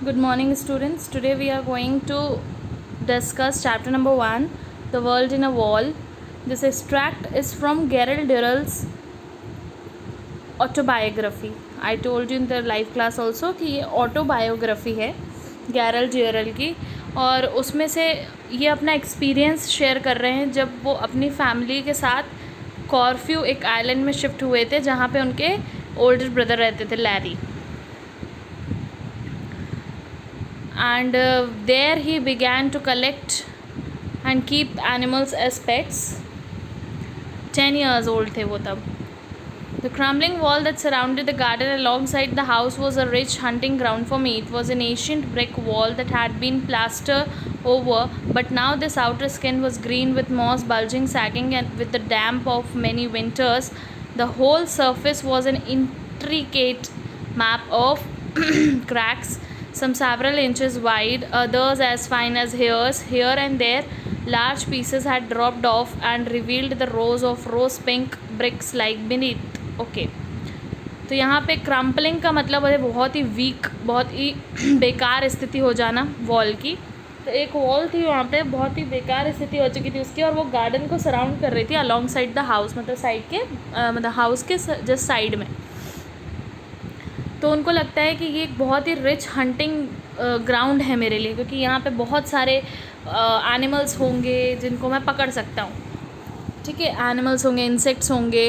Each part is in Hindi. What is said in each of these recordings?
Good morning, students. Today we are going to discuss chapter number 1, The World in a Wall. This extract is from Gerald Durrell's autobiography. I told you in the live class also कि ये autobiography है गैरल ड्यूरल की, और उसमें से ये अपना एक्सपीरियंस शेयर कर रहे हैं जब वो अपनी फैमिली के साथ कॉर्फ्यू एक आइलैंड में शिफ्ट हुए थे जहाँ पे उनके ओल्डर ब्रदर रहते थे, Larry. And there he began to collect and keep animals as pets. 10 years old थे वो तब. The crumbling wall that surrounded the garden alongside the house was a rich hunting ground for me. It was an ancient brick wall that had been plastered over, but now this outer skin was green with moss bulging, sagging, and with the damp of many winters. The whole surface was an intricate map of cracks, some several inches wide, others as fine as hairs. Here and there, large pieces had dropped off and revealed the rows of rose pink bricks like beneath. Okay, तो यहाँ पे क्रम्पलिंग का मतलब है बहुत ही वीक, बहुत ही बेकार स्थिति हो जाना वॉल की. तो एक वॉल थी वहाँ पे, बहुत ही बेकार स्थिति हो चुकी थी उसकी, और वो गार्डन को सराउंड कर रही थी अलॉन्ग साइड द हाउस, मतलब साइड के मतलब हाउस के जस्ट साइड में. तो उनको लगता है कि ये एक बहुत ही रिच हंटिंग ग्राउंड है मेरे लिए, क्योंकि यहाँ पे बहुत सारे एनिमल्स होंगे जिनको मैं पकड़ सकता हूँ. ठीक है, एनिमल्स होंगे, इंसेक्ट्स होंगे.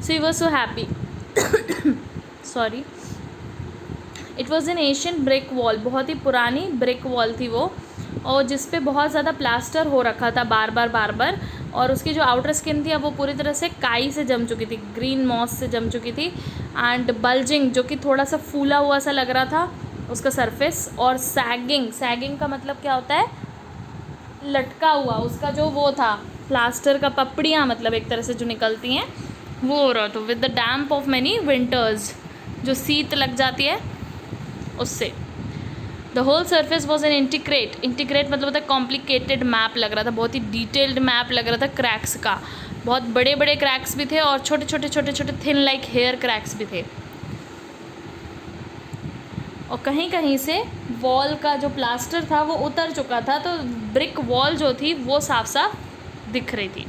So he was so happy. Sorry. It was an ancient brick wall. बहुत ही पुरानी brick wall थी वो, और जिस पे बहुत ज़्यादा प्लास्टर हो रखा था बार बार, और उसकी जो आउटर स्किन थी अब वो पूरी तरह से काई से जम चुकी थी, ग्रीन मॉस से जम चुकी थी. एंड बल्जिंग, जो कि थोड़ा सा फूला हुआ सा लग रहा था उसका सरफेस, और सैगिंग का मतलब क्या होता है, लटका हुआ. उसका जो वो था प्लास्टर का पपड़ियाँ, मतलब एक तरह से जो निकलती हैं वो हो रहा था. With the damp of many winters, जो शीत लग जाती है उससे. The whole surface was an integrate मतलब होता है कॉम्प्लिकेटेड मैप लग रहा था, बहुत ही डिटेल्ड मैप लग रहा था क्रैक्स का. बहुत बड़े बड़े क्रैक्स भी थे और छोटे छोटे थिन लाइक हेयर क्रैक्स भी थे. और कहीं कहीं से वॉल का जो प्लास्टर था वो उतर चुका था, तो ब्रिक वॉल जो थी वो साफ साफ दिख रही थी.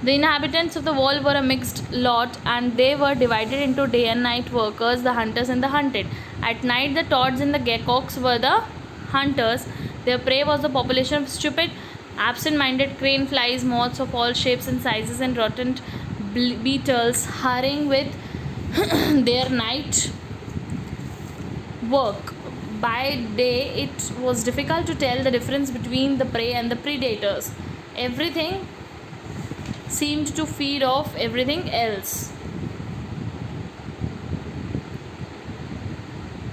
The inhabitants of the wall were a mixed lot, and they were divided into day and night workers, the hunters and the hunted. At night, the toads and the geckos were the hunters. Their prey was the population of stupid, absent-minded crane flies, moths of all shapes and sizes, and rotten beetles hurrying with their night work. By day, it was difficult to tell the difference between the prey and the predators. Everything seemed to feed off everything else.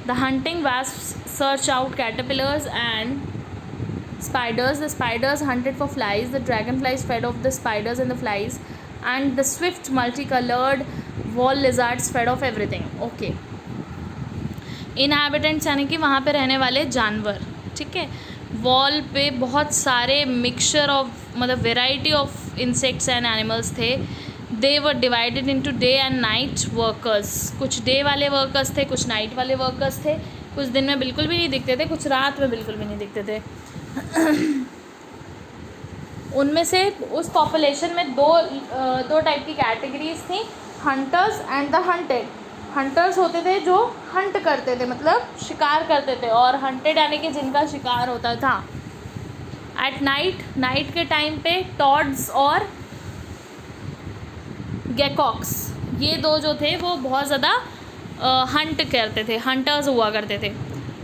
The hunting wasps searched out caterpillars and spiders. The spiders hunted for flies. The dragonflies fed off the spiders and the flies. And the swift multicolored wall lizards fed off everything. Okay. Inhabitants यानी कि वहाँ पे रहने वाले जानवर. ठीक है, वॉल पे बहुत सारे मिक्सचर ऑफ मतलब variety of insects and animals थे. They were divided into day and night workers. कुछ डे वाले वर्कर्स थे, कुछ नाइट वाले वर्कर्स थे. कुछ दिन में बिल्कुल भी नहीं दिखते थे, कुछ रात में बिल्कुल भी नहीं दिखते थे. उनमें से उस पॉपुलेशन में दो टाइप की कैटेगरीज थी, hunters and the hunted. Hunters होते थे जो हंट करते थे, मतलब शिकार करते थे, और हंटेड यानी कि जिनका शिकार होता था. एट नाइट के टाइम पे टॉड्स और गेकॉक्स, ये दो जो थे वो बहुत ज़्यादा हंट करते थे, हंटर्स हुआ करते थे.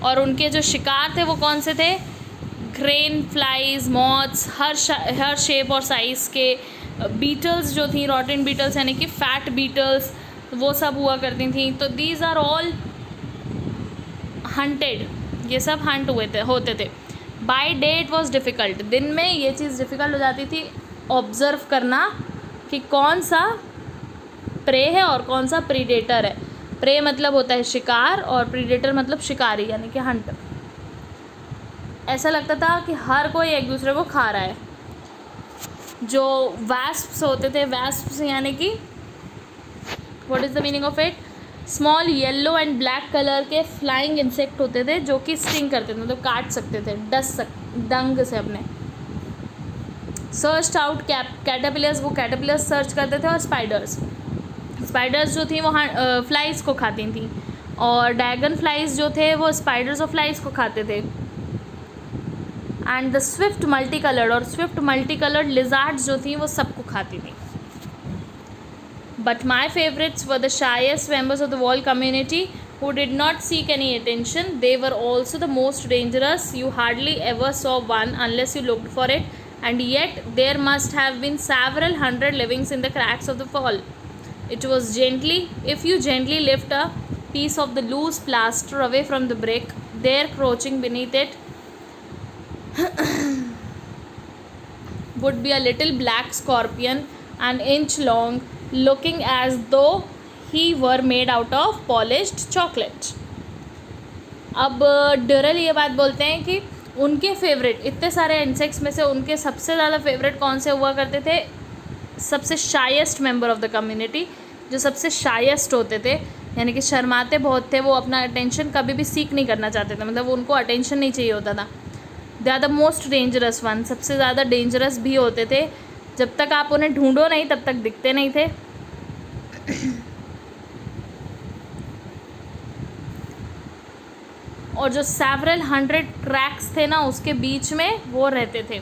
और उनके जो शिकार थे वो कौन से थे, क्रेन फ्लाइज, मॉथ्स, हर शेप और साइज़ के. बीटल्स जो थी, रॉटन बीटल्स यानी कि फैट बीटल्स, वो सब हुआ करती थी. तो दीज आर ऑल हंटेड, ये सब हंट होते थे. By day it was difficult, दिन में ये चीज़ डिफ़िकल्ट हो जाती थी ऑब्ज़र्व करना कि कौन सा प्रे है और कौन सा प्रीडेटर है. प्रे मतलब होता है शिकार, और प्रीडेटर मतलब शिकारी यानी कि हंट. ऐसा लगता था कि हर कोई एक दूसरे को खा रहा है. जो वैस्प्स होते थे, वैस्प्स यानी कि what is the meaning of it, small yellow and black colour के फ्लाइंग इंसेक्ट होते थे जो कि स्टिंग करते थे, मतलब काट सकते थे डंग से अपने। सर्च आउट कैटरपिलर्स, वो कैटरपिलर्स सर्च करते थे, और स्पाइडर्स जो थी वो फ्लाइज को खाती थी, और ड्रैगन फ्लाइज जो थे वो स्पाइडर्स और फ्लाइज को खाते थे। And the swift multi coloured, और स्विफ्ट मल्टी कलर्ड लिजार्ड्स जो थी वो सबको खाती थी। But my favourites were the shyest members of the wall community who did not seek any attention. They were also the most dangerous. You hardly ever saw one unless you looked for it, and yet there must have been several hundred livings in the cracks of the wall. It was if you gently lift a piece of the loose plaster away from the brick, there crouching beneath it would be a little black scorpion, an inch long, looking as though he were made out of polished chocolate. अब डरल ये बात बोलते हैं कि उनके फेवरेट इतने सारे इंसेक्ट्स में से उनके सबसे ज़्यादा फेवरेट कौन से हुआ करते थे, सबसे शाइस्ट मेंबर ऑफ द कम्युनिटी, जो सबसे शाइस्ट होते थे, यानी कि शर्माते बहुत थे, वो अपना अटेंशन कभी भी सीख नहीं करना चाहते थे, मतलब उनको अटेंशन नहीं चाहिए होता था। They are the most dangerous one, सबसे ज़्यादा डेंजरस भी होते थे। जब तक आप उन्हें ढूंढो नहीं तब तक दिखते नहीं थे। और जो सेवरल 100 क्रैक्स थे ना उसके बीच में वो रहते थे।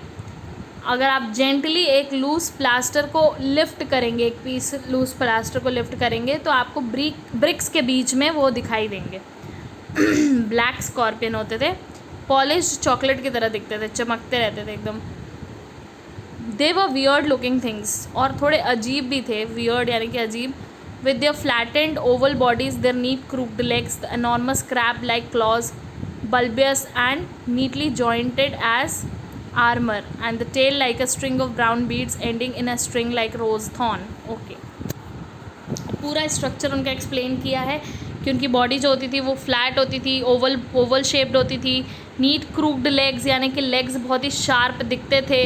अगर आप जेंटली एक लूज प्लास्टर को लिफ्ट करेंगे, एक पीस लूज प्लास्टर को लिफ्ट करेंगे तो आपको ब्रिक्स के बीच में वो दिखाई देंगे। ब्लैक स्कॉर्पियन होते थे, पॉलिश्ड चॉकलेट की तरह दिखते थे, चमकते रहते थे एकदम। दे वर वियर्ड लुकिंग थिंग्स, और थोड़े अजीब भी थे, वियर्ड यानी कि अजीब। with their flattened oval bodies, their neat crooked legs, the enormous crab-like claws, bulbous and neatly jointed as armor, and the tail like a string of brown beads ending in a string like rose thorn. Okay, पूरा स्ट्रक्चर उनका एक्सप्लेन किया है कि उनकी बॉडी जो होती थी वो फ्लैट होती थी, ओवल शेप्ड होती थी, नीट क्रूक्ड लेग्स यानी कि लेग्स बहुत ही शार्प दिखते थे,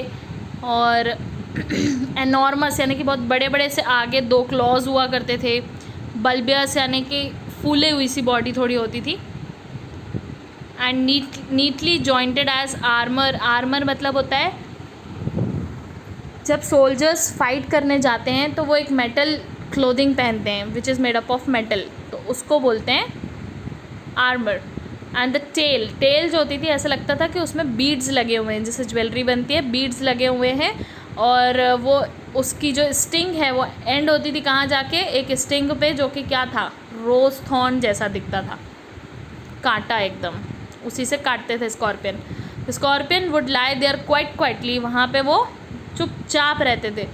और एनॉर्मस यानी कि बहुत बड़े बड़े से आगे 2 क्लॉज हुआ करते थे, बल्बियस यानी कि फूले हुई सी बॉडी थोड़ी होती थी, and neatly jointed as armour मतलब होता है जब सोल्जर्स फाइट करने जाते हैं तो वो एक मेटल क्लोथिंग पहनते हैं which is made up of metal, तो उसको बोलते हैं आर्मर। एंड द टेल जो होती थी ऐसा लगता था कि उसमें बीड्स लगे हुए हैं, जैसे ज्वेलरी बनती है बीड्स लगे हुए हैं, और वो उसकी जो स्टिंग है वो एंड होती थी कहाँ जाके, एक स्टिंग पे जो कि क्या था, रोज थॉर्न जैसा दिखता था, कांटा एकदम, उसी से काटते थे scorpion would lie there quietly, वहाँ पे वो चुपचाप रहते थे,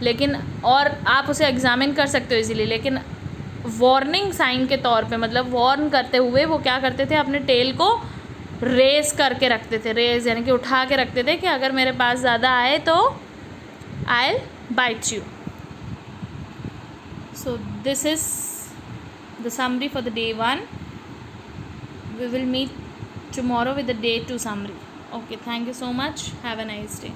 लेकिन और आप उसे एग्जामिन कर सकते हो इजीली, लेकिन वार्निंग साइन के तौर पे, मतलब वार्न करते हुए वो क्या करते थे, अपने टेल को रेस करके रखते थे, रेस यानी कि उठा के रखते थे कि अगर मेरे पास ज़्यादा आए तो I'll bite you. So this is the summary for the day 1. We will meet tomorrow with the day 2 summary. Okay, thank you so much. Have a nice day.